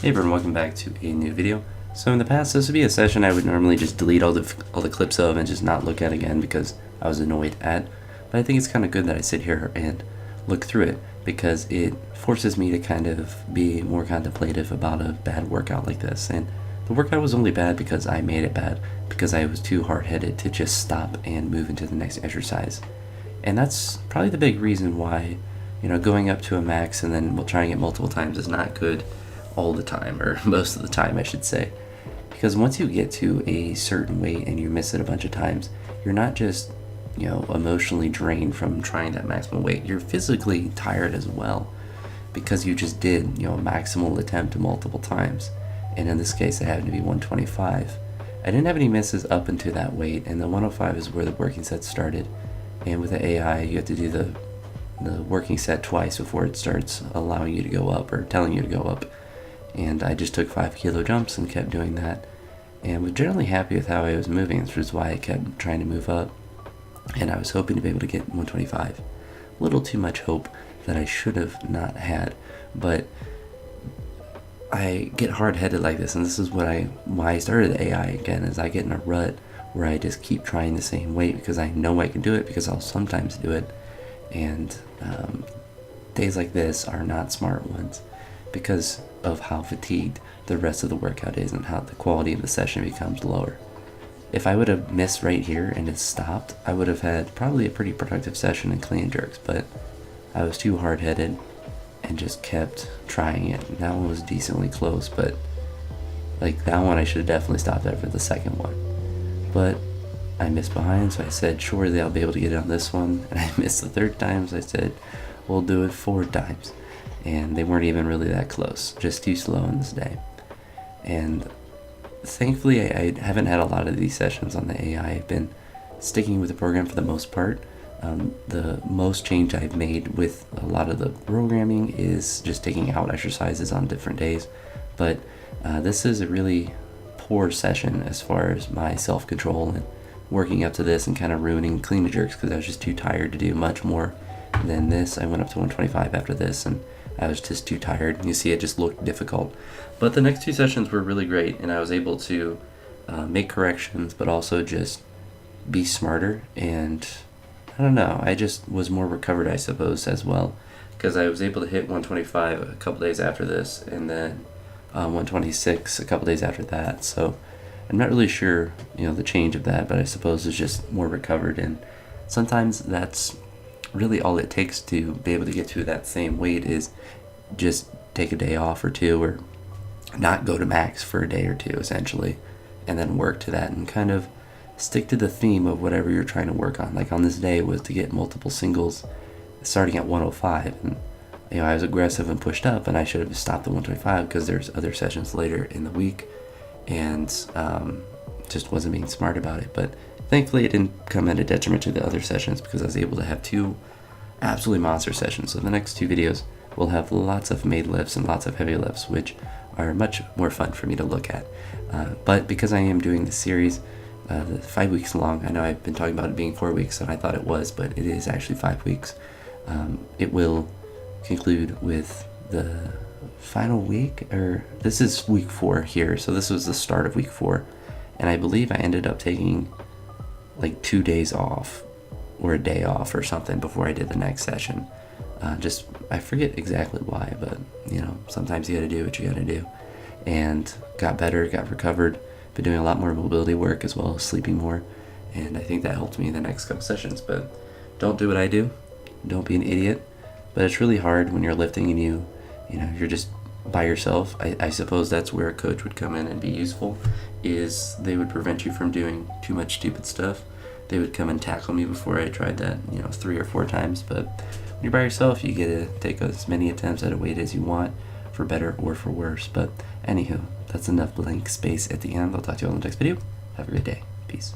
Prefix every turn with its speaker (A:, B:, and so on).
A: Hey everyone, welcome back to a new video. So in the past, this would be a session I would normally just delete all the clips of and just not look at again because I was annoyed at. But I think it's kind of good that I sit here and look through it because it forces me to kind of be more contemplative about a bad workout like this. And the workout was only bad because I made it bad, because I was too hard-headed to just stop and move into the next exercise. And that's probably the big reason why, going up to a max and then trying it multiple times is not good all the time, or most of the time I should say, because once you get to a certain weight and you miss it a bunch of times, you're not just emotionally drained from trying that maximum weight, you're physically tired as well, because you just did a maximal attempt multiple times. And in this case it happened to be 125. I didn't have any misses up into that weight, and the 105 is where the working set started. And with the AI, you have to do the working set twice before it starts allowing you to go up, or telling you to go up. And I just took 5 kilo jumps and kept doing that, and was generally happy with how I was moving, which is why I kept trying to move up. And I was hoping to be able to get 125. A little too much hope that I should have not had, but I get hard-headed like this, and this is why I started the AI again, is I get in a rut where I just keep trying the same weight because I know I can do it, because I'll sometimes do it. And days like this are not smart ones, because of how fatigued the rest of the workout is and how the quality of the session becomes lower. If I would have missed right here and just stopped, I would have had probably a pretty productive session in clean and jerks, but I was too hard-headed and just kept trying it. That one was decently close, but like that one I should have definitely stopped after the second one. But I missed behind, so I said surely I'll be able to get it on this one, and I missed the third time, so I said we'll do it 4 times. And they weren't even really that close, just too slow in this day. And thankfully I haven't had a lot of these sessions on the AI. I've been sticking with the program for the most part. The most change I've made with a lot of the programming is just taking out exercises on different days. But this is a really poor session as far as my self-control and working up to this, and kind of ruining clean and jerks because I was just too tired to do much more than this. I went up to 125 after this, and I was just too tired. You see, it just looked difficult. But the next 2 sessions were really great, and I was able to make corrections, but also just be smarter. And I don't know, I just was more recovered, I suppose, as well, because I was able to hit 125 a couple days after this, and then 126 a couple days after that. So I'm not really sure, the change of that, but I suppose it's just more recovered. And sometimes that's really all it takes to be able to get to that same weight, is just take a day off or 2, or not go to max for a day or 2 essentially, and then work to that and kind of stick to the theme of whatever you're trying to work on. Like on this day was to get multiple singles starting at 105, and I was aggressive and pushed up, and I should have stopped at 125 because there's other sessions later in the week, and just wasn't being smart about it. But thankfully it didn't come at a detriment to the other sessions, because I was able to have 2 absolutely monster sessions. So the next 2 videos will have lots of made lifts and lots of heavy lifts, which are much more fun for me to look at. But because I am doing this series, the 5 weeks long, I know I've been talking about it being 4 weeks, and I thought it was, but it is actually 5 weeks. It will conclude with the final week, or this is week 4 here, so this was the start of week 4, and I believe I ended up taking like 2 days off, or a day off or something, before I did the next session. I forget exactly why, but sometimes you gotta do what you gotta do. And got better, got recovered, been doing a lot more mobility work as well as sleeping more, and I think that helped me in the next couple sessions. But don't do what I do, don't be an idiot. But it's really hard when you're lifting and you're just by yourself. I suppose that's where a coach would come in and be useful, is they would prevent you from doing too much stupid stuff. They would come and tackle me before I tried that 3 or 4 times. But when you're by yourself, you get to take as many attempts at a weight as you want, for better or for worse. But anywho, that's enough blank space at the end. I'll talk to you all in the next video. Have a great day. Peace.